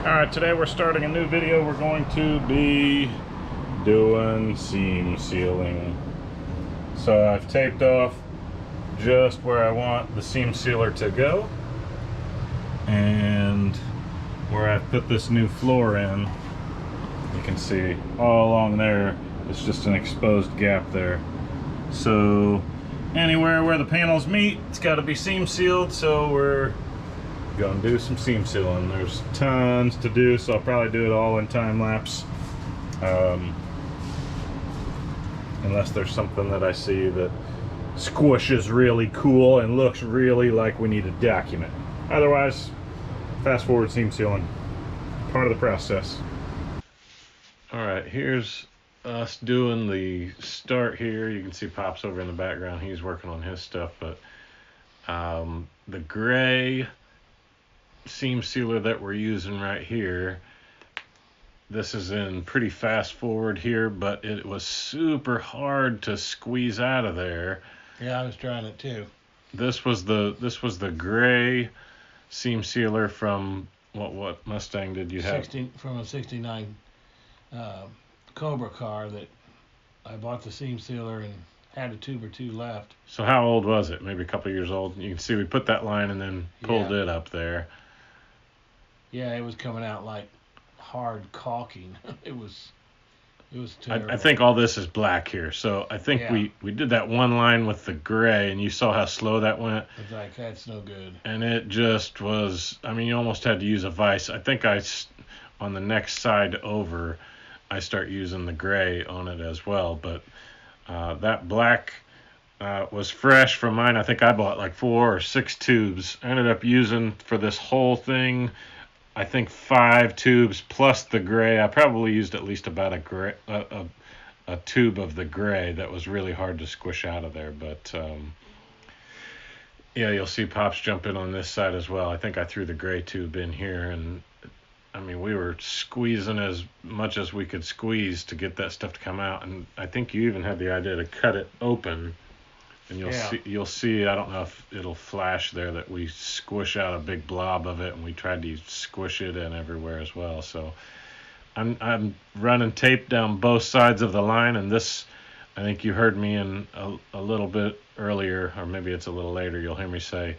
Alright, today we're starting a new video. We're going to be doing seam sealing. So I've taped off just where I want the seam sealer to go, and where I've put this new floor in, you can see all along there, it's just an exposed gap there. So anywhere where the panels meet, it's got to be seam sealed, so we're gonna do some seam sealing. There's tons to do, so I'll probably do it all in time lapse, unless there's something that I see that squishes really cool and looks really like we need to document. Otherwise, fast forward seam sealing, part of the process. All right, here's us doing the start here. You can see Pop's over in the background. He's working on his stuff, but the gray seam sealer that we're using right here, this is in pretty fast forward here, but it was super hard to squeeze out of there. Yeah, I was trying it too. This was the gray seam sealer from what Mustang did you have? From a 69 Cobra car that I bought the seam sealer and had a tube or two left. So how old was it? Maybe a couple years old. You can see we put that line and then pulled it up there. Yeah, it was coming out like hard caulking. It was terrible. I think all this is black here. So I think we did that one line with the gray, and you saw how slow that went. It's like, that's no good. And it just was, I mean, you almost had to use a vise. I think on the next side over, I start using the gray on it as well. But that black was fresh from mine. I think I bought like 4 or 6 tubes. I ended up using for this whole thing, I think 5 tubes plus the gray. I probably used at least about a tube of the gray that was really hard to squish out of there. But yeah, you'll see Pops jump in on this side as well. I think I threw the gray tube in here, and I mean, we were squeezing as much as we could squeeze to get that stuff to come out. And I think you even had the idea to cut it open. And you'll see, I don't know if it'll flash there, that we squish out a big blob of it, and we tried to squish it in everywhere as well. So I'm running tape down both sides of the line, and this, I think you heard me in a little bit earlier, or maybe it's a little later, you'll hear me say,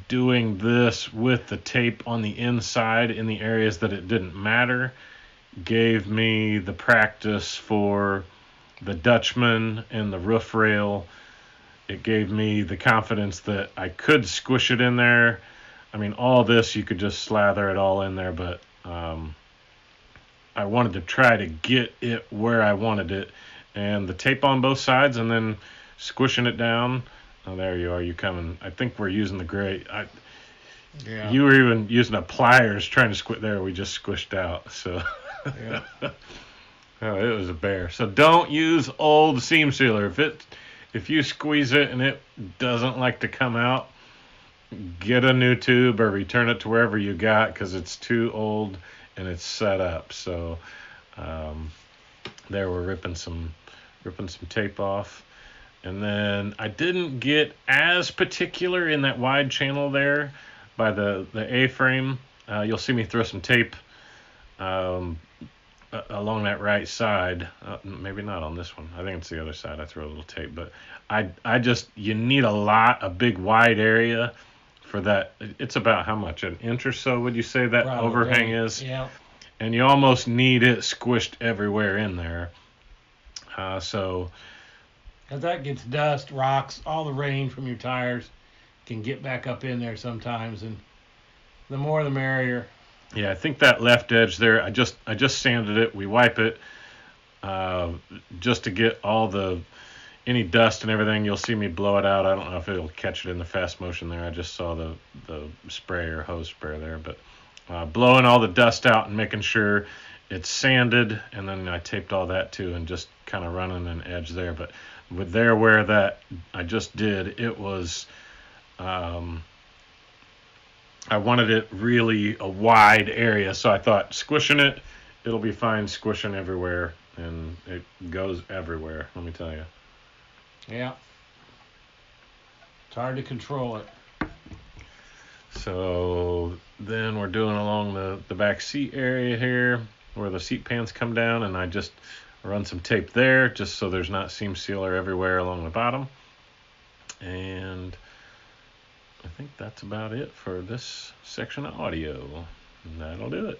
doing this with the tape on the inside in the areas that it didn't matter gave me the practice for the Dutchman and the roof rail. It gave me the confidence that I could squish it in there. I mean, all this, you could just slather it all in there, but I wanted to try to get it where I wanted it. And the tape on both sides and then squishing it down. Oh, there you are, you coming. I think we're using the gray. Yeah. You were even using a pliers trying to squish there. We just squished out. So Yeah. oh, it was a bear. So don't use old seam sealer. If you squeeze it and it doesn't like to come out, get a new tube or return it to wherever you got, because it's too old and it's set up. So there we're ripping some tape off. And then I didn't get as particular in that wide channel there by the A-frame. You'll see me throw some tape along that right side. Maybe not on this one. I think it's the other side. I throw a little tape, but you need a big wide area for that. It's about how much, an inch or so would you say that Probably. overhang is? Yeah. And you almost need it squished everywhere in there. So As that gets dust, rocks, all the rain from your tires can get back up in there sometimes, and the more the merrier. yeah, I think that left edge there, I just sanded it. We wipe it just to get any dust and everything. You'll see me blow it out. I don't know if it'll catch it in the fast motion there. I just saw the hose sprayer there, but blowing all the dust out and making sure it's sanded, and then I taped all that too, and just kind of running an edge there. But with there where that I just did, it was I wanted it really a wide area, so I thought squishing it'll be fine squishing everywhere, and it goes everywhere, let me tell you. Yeah. It's hard to control it. So then we're doing along the back seat area here where the seat pans come down, and I just run some tape there just so there's not seam sealer everywhere along the bottom. And I think that's about it for this section of audio. And that'll do it.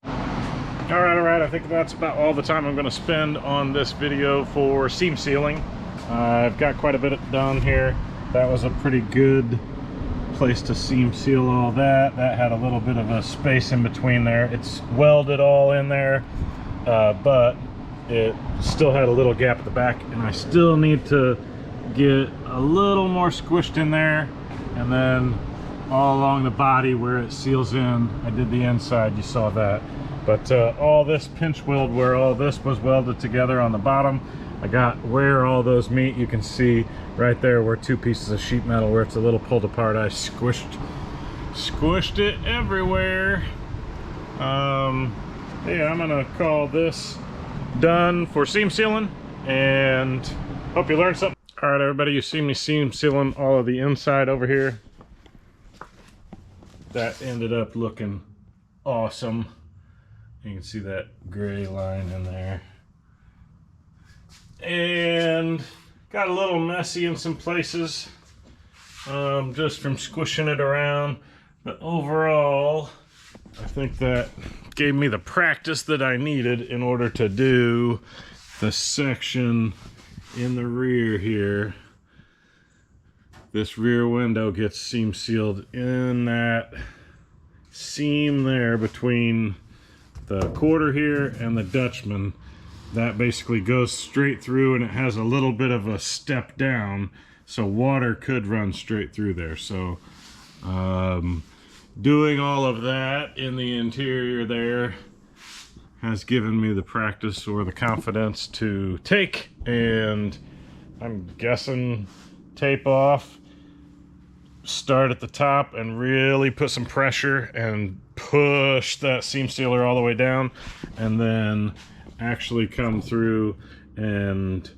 All right, I think that's about all the time I'm going to spend on this video for seam sealing. I've got quite a bit done here. That was a pretty good place to seam seal all that. That had a little bit of a space in between there. It's welded all in there, but it still had a little gap at the back, and I still need to get a little more squished in there, and then all along the body where it seals in. I did the inside, you saw that. But all this pinch weld where all this was welded together on the bottom, I got where all those meet. You can see right there where two pieces of sheet metal where it's a little pulled apart. I squished it everywhere. Yeah, I'm gonna call this done for seam sealing, and hope you learned something. All right, everybody, you see me seam sealing all of the inside over here. That ended up looking awesome. You can see that gray line in there. And got a little messy in some places, just from squishing it around. But overall, I think that gave me the practice that I needed in order to do the section in the rear here. This rear window gets seam sealed in that seam there between the quarter here and the Dutchman. That basically goes straight through, and it has a little bit of a step down, so water could run straight through there. So doing all of that in the interior there has given me the practice or the confidence to take, and I'm guessing tape off, start at the top and really put some pressure and push that seam sealer all the way down, and then actually come through and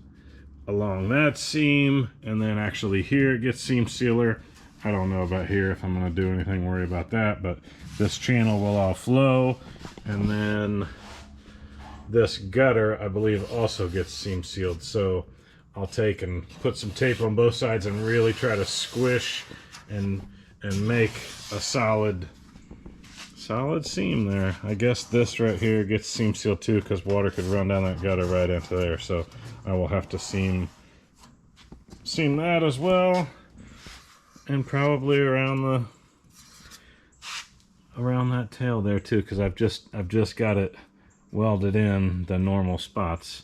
along that seam, and then actually here it gets seam sealer. I don't know about here if I'm going to do anything, worry about that, but this channel will all flow, and then this gutter I believe also gets seam sealed. So I'll take and put some tape on both sides and really try to squish and make a solid seam there. I guess this right here gets seam sealed too, because water could run down that gutter right into there. So I will have to seam that as well, and probably around that tail there too, because I've just got it welded in the normal spots.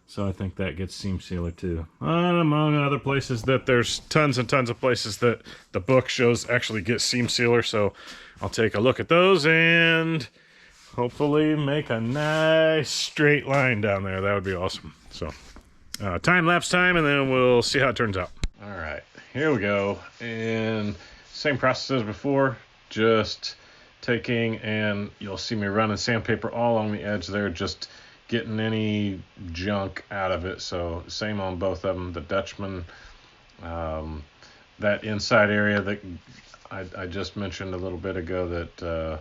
So I think that gets seam sealer too. And among other places that there's tons and tons of places that the book shows actually get seam sealer. So I'll take a look at those and hopefully make a nice straight line down there. That would be awesome. So time lapse time, and then we'll see how it turns out. All right, here we go. And same process as before, just taking, and you'll see me running sandpaper all along the edge there, just getting any junk out of it. So same on both of them. The Dutchman, that inside area that I just mentioned a little bit ago, that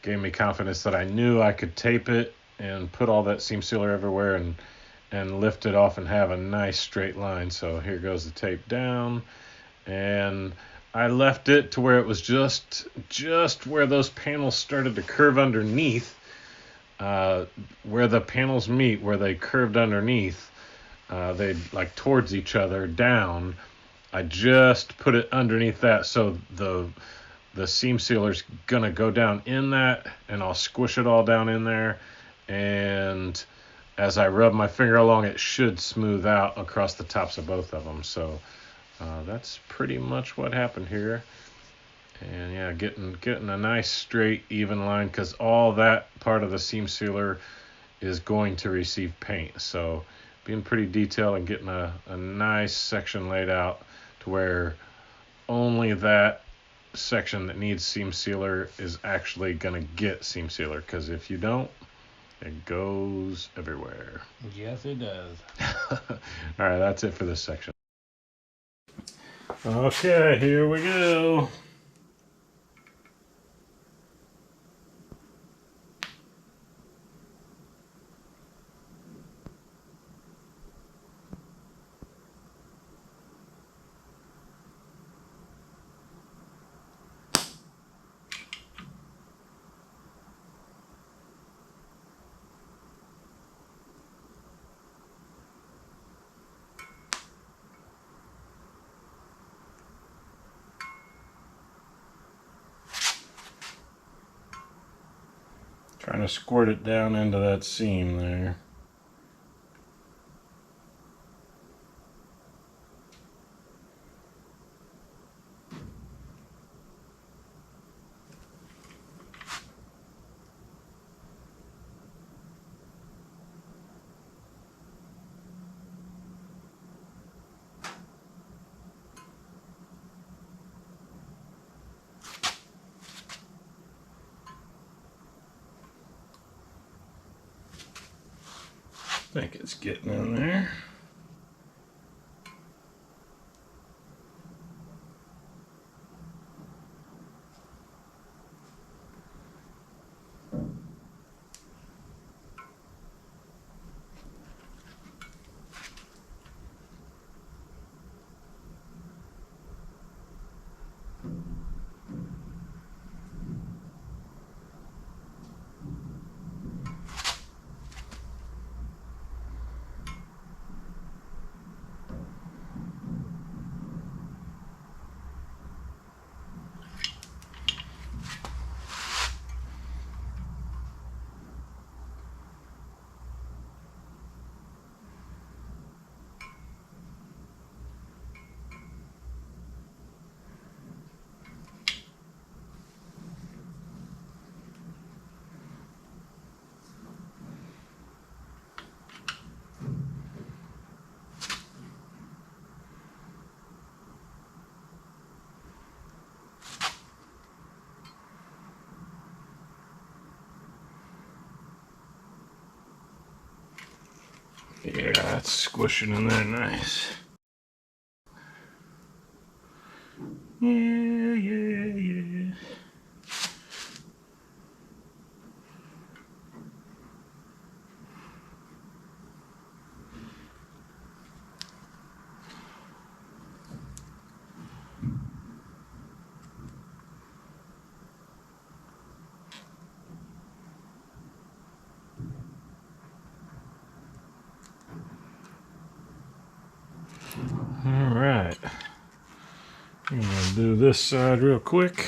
gave me confidence that I knew I could tape it and put all that seam sealer everywhere and lift it off and have a nice straight line. So here goes the tape down, and I left it to where it was just where those panels started to curve underneath. Where the panels meet, where they curved underneath, they like towards each other down. I just put it underneath that, so the seam sealer's gonna go down in that, and I'll squish it all down in there, and as I rub my finger along, it should smooth out across the tops of both of them. So that's pretty much what happened here. And yeah, getting a nice straight even line, because all that part of the seam sealer is going to receive paint. So being pretty detailed and getting a nice section laid out to where only that section that needs seam sealer is actually going to get seam sealer, because if you don't, it goes everywhere. Yes, it does. All right, that's it for this section. Okay, here we go. Trying to squirt it down into that seam there. I think it's getting in there. Yeah, that's squishing in there nice. Yeah. All right. I'm gonna do this side real quick.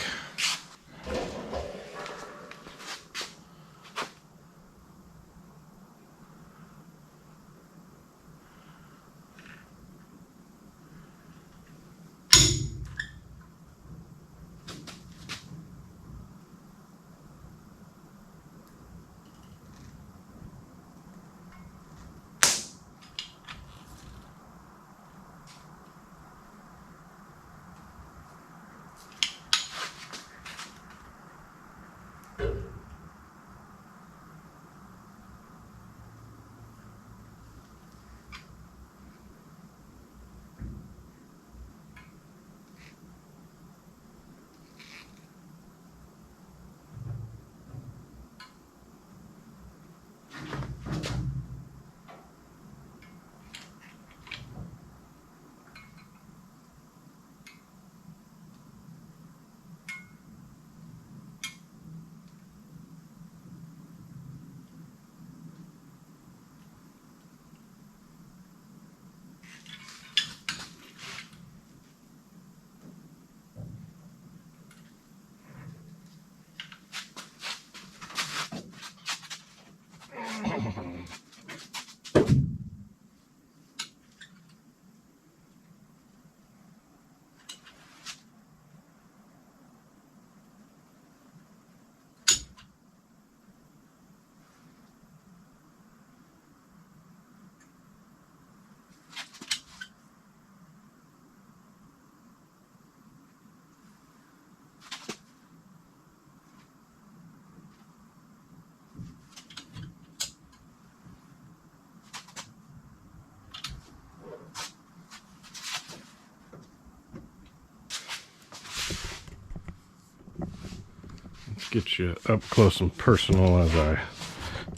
get you up close and personal as I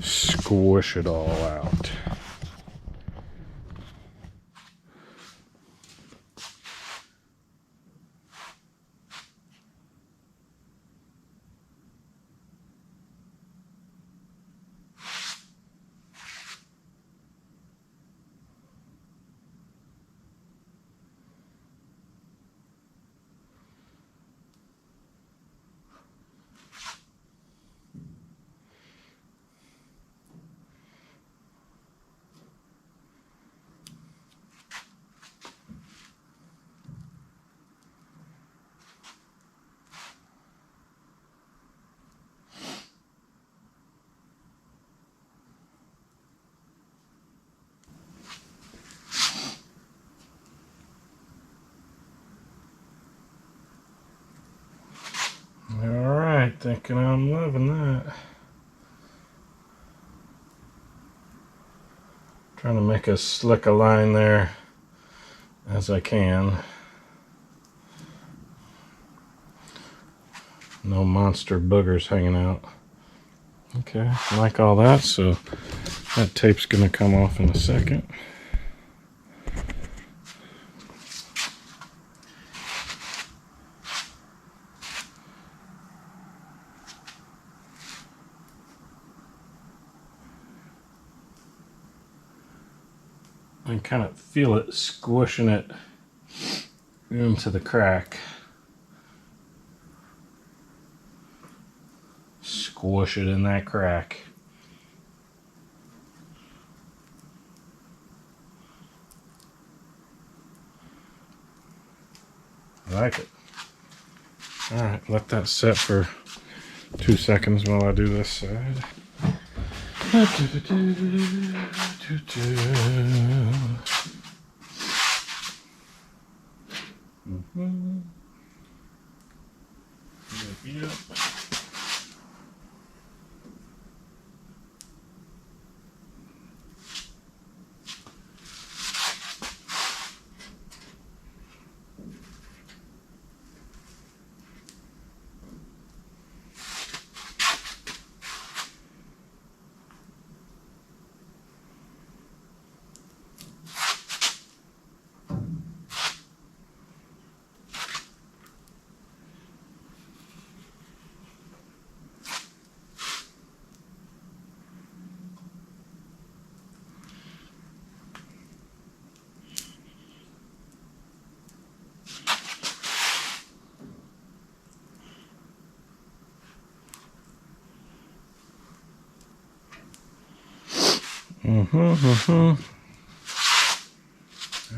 squish it all out. Alright, thinking I'm loving that. Trying to make as slick a line there as I can. No monster boogers hanging out. Okay, I like all that, so that tape's gonna come off in a second. I can kind of feel it squishing it into the crack. Squish it in that crack. I like it. Alright, let that set for 2 seconds while I do this side. Yep.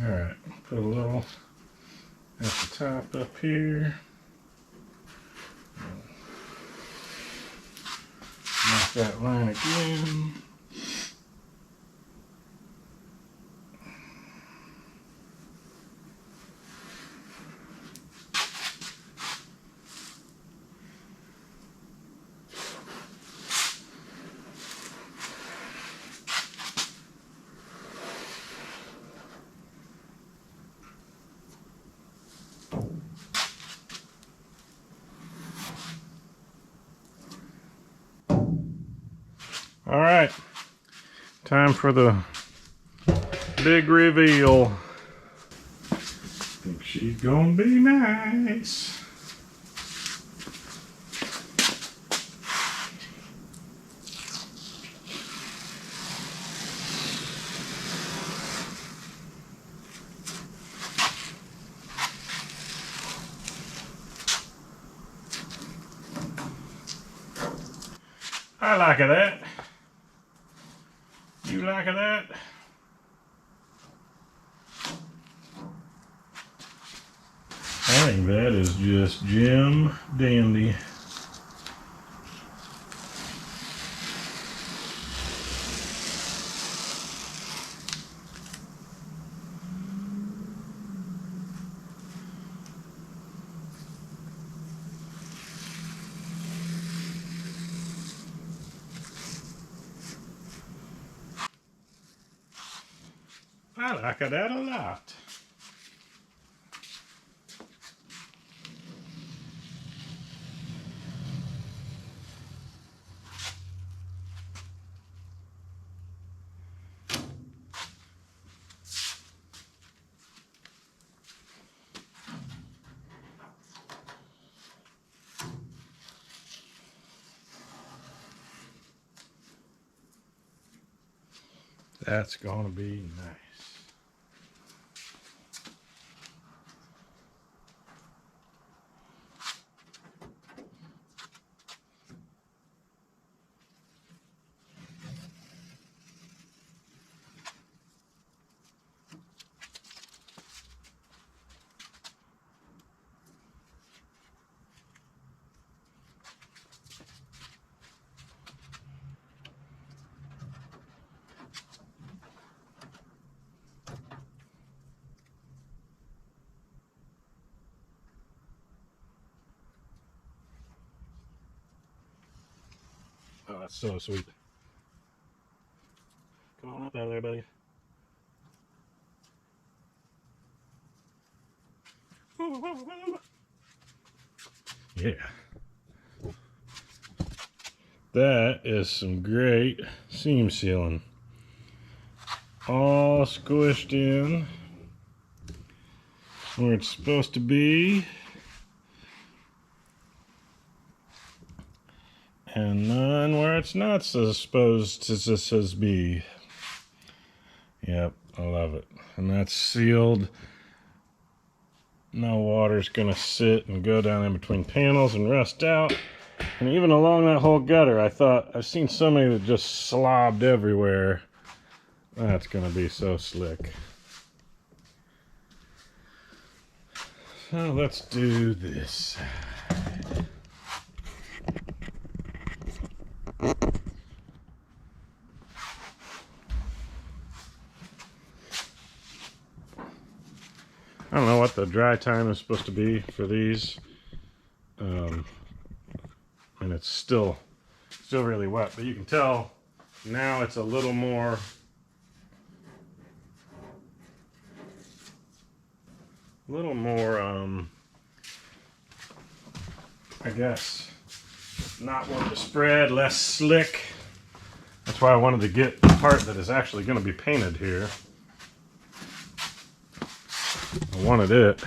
Alright, put a little at the top up here. Mark that line again. All right, time for the big reveal. Think she's gonna be nice. I like that. You like that? I think that is just Jim Dandy. I like that a lot. That's gonna be nice. Oh, that's so sweet. Come on up out of there, buddy. Yeah. That is some great seam sealing. All squished in where it's supposed to be. And none where it's not supposed to be. Yep, I love it. And that's sealed. No water's gonna sit and go down in between panels and rust out. And even along that whole gutter, I've seen so many that just slobbed everywhere. That's gonna be so slick. So let's do this. I don't know what the dry time is supposed to be for these. And it's still really wet, but you can tell now it's a little more I guess not wanting to spread, less slick. That's why I wanted to get the part that is actually going to be painted here. I wanted it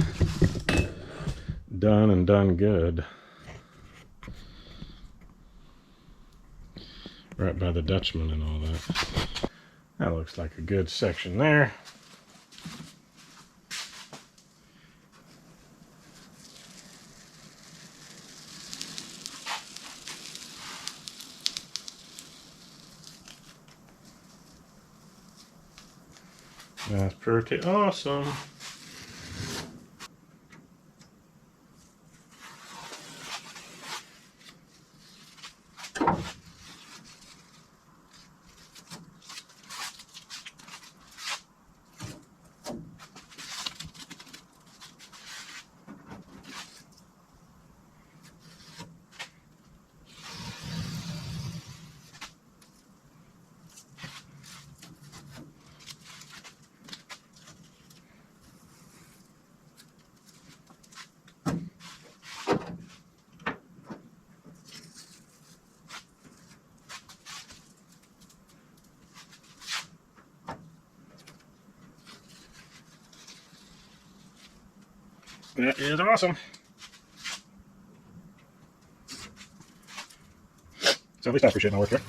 done and done good. Right by the Dutchman and all that. That looks like a good section there. That's pretty awesome. That is awesome. So at least I appreciate my work here.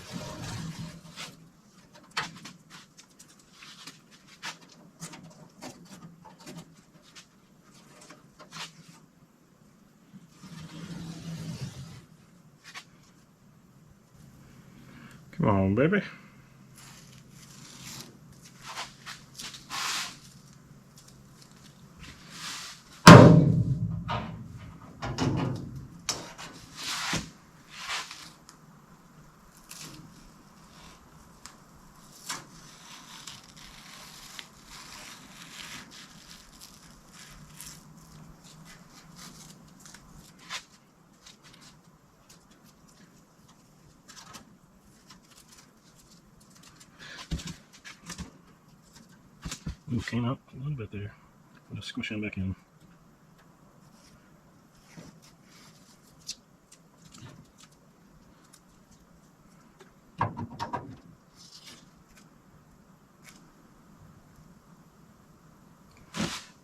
Come on, baby. Ooh, came out a little bit there. I'm just squishing it back in.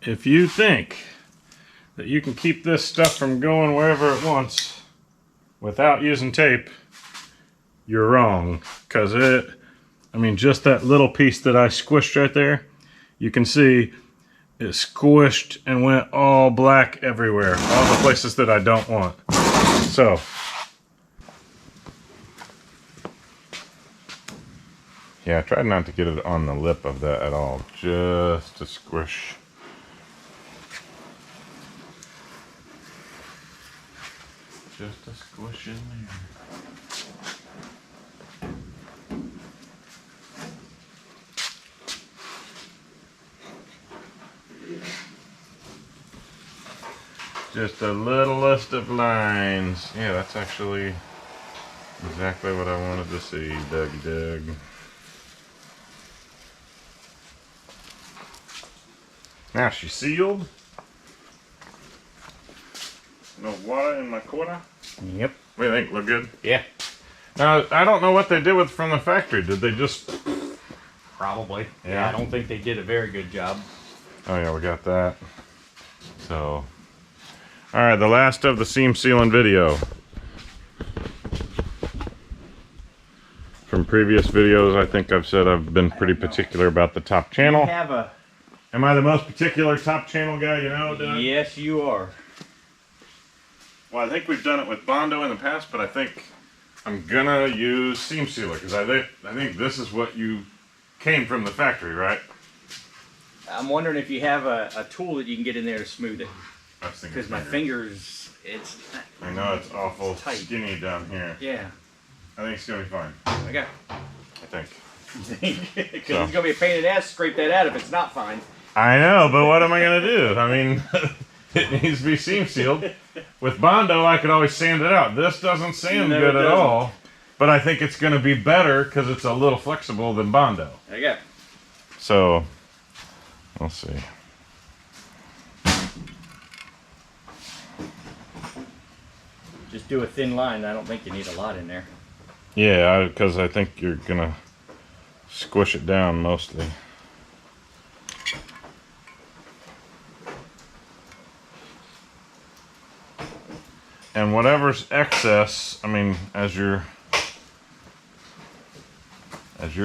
If you think that you can keep this stuff from going wherever it wants without using tape, you're wrong, because I mean, just that little piece that I squished right there, you can see it squished and went all black everywhere, all the places that I don't want. So, yeah, I tried not to get it on the lip of that at all, just to squish. Just a squish in there. Just a little list of lines. Yeah, that's actually exactly what I wanted to see, Dougie Doug. Now she's sealed. No water in my quarter. Yep. What do you think? Look good? Yeah. Now, I don't know what they did with from the factory. Did they just... Probably. Yeah. I don't think they did a very good job. Oh yeah, we got that. So... Alright, the last of the seam sealing video. From previous videos, I think I've said I've been pretty particular about the top channel. Have a... Am I the most particular top channel guy you know, Doug? Yes, you are. Well, I think we've done it with Bondo in the past, but I think I'm gonna use seam sealer because I think this is what you came from the factory, right? I'm wondering if you have a tool that you can get in there to smooth it. Because Because my fingers, it's... I know it's awful It's tight. skinny down here. Yeah. I think it's gonna be fine. Okay. I think. Because it's So. going to be a pain in the ass to scrape that out if it's not fine. I know, but what am I gonna do? I mean, it needs to be seam sealed. With Bondo, I could always sand it out. This doesn't sand No, good it at doesn't. all. But I think it's gonna be better because it's a little flexible than Bondo. There you go. So, we'll see. Just do a thin line. I don't think you need a lot in there. Yeah, because I think you're gonna squish it down mostly. And whatever's excess, I mean, as you're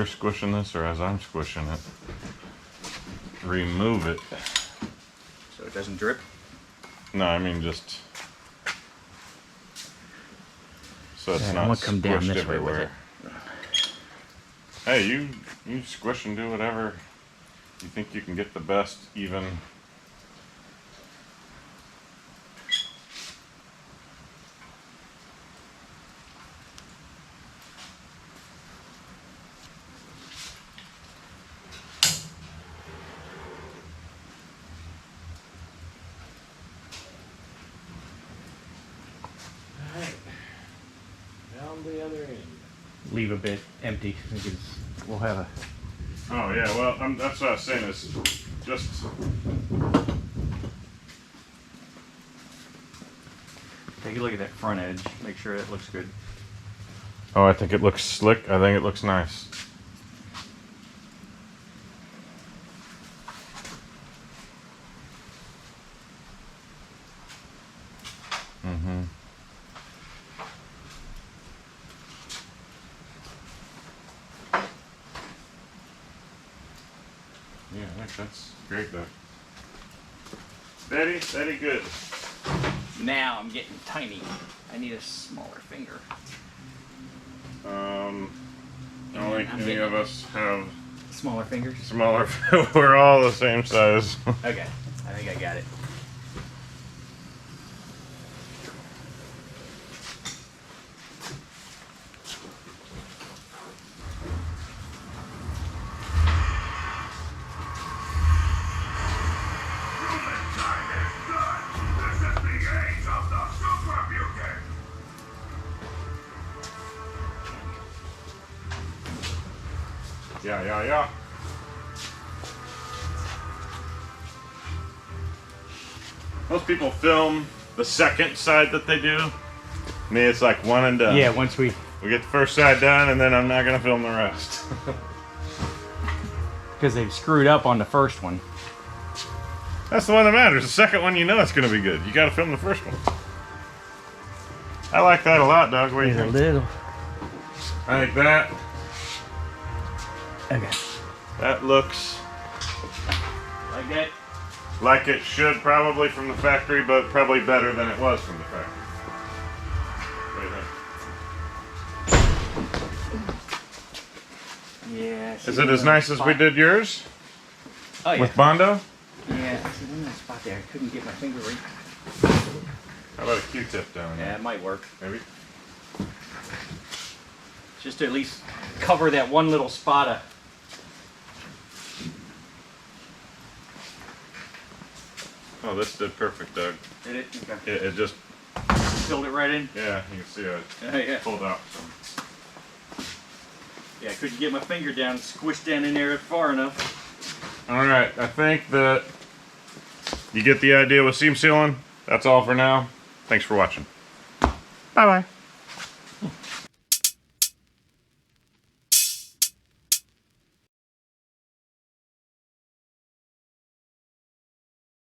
squishing this or as I'm squishing it, remove it. So it doesn't drip. No, I mean just so it's Yeah, not I'm gonna come down squished this way with everywhere. Hey, you squish and do whatever you think you can get the best even. Down the other end. Leave a bit empty because we'll have a... Oh yeah, well that's what I was saying is just Take a look at that front edge. Make sure it looks good. oh, I think it looks slick. I think it looks nice. Mm-hmm. Yeah, I think that's great though. Steady good. Now I'm getting tiny. I need a smaller finger. I don't think I'm any getting of us have Smaller fingers? smaller. We're all the same size. Okay. I think I got it. Yeah. Most people film the second side that they do. Me, it's like one and done. Yeah, once we... We get the first side done, and then I'm not gonna film the rest. Because they've screwed up on the first one. That's the one that matters. The second one, you know it's gonna be good. You gotta film the first one. I like that a lot, Doug. What do you think? little. I think that Okay. That looks Like that? like it should probably from the factory, but probably better than it was from the factory. What do you think? Yeah. Is it as nice as we did yours Oh, yeah. with Bondo? Yeah. See, in that spot there, I couldn't get my finger right. How about a Q-tip down Yeah, there? it might work. Maybe. Just to at least cover that one little spot of. Oh, this did perfect, Doug. Did it? Okay. It just, Filled it right in? yeah, you can see how it Oh, yeah. pulled out. So. Yeah, I couldn't get my finger down, squished down in there far enough. All right, I think that you get the idea with seam sealing. That's all for now. Thanks for watching. Bye-bye.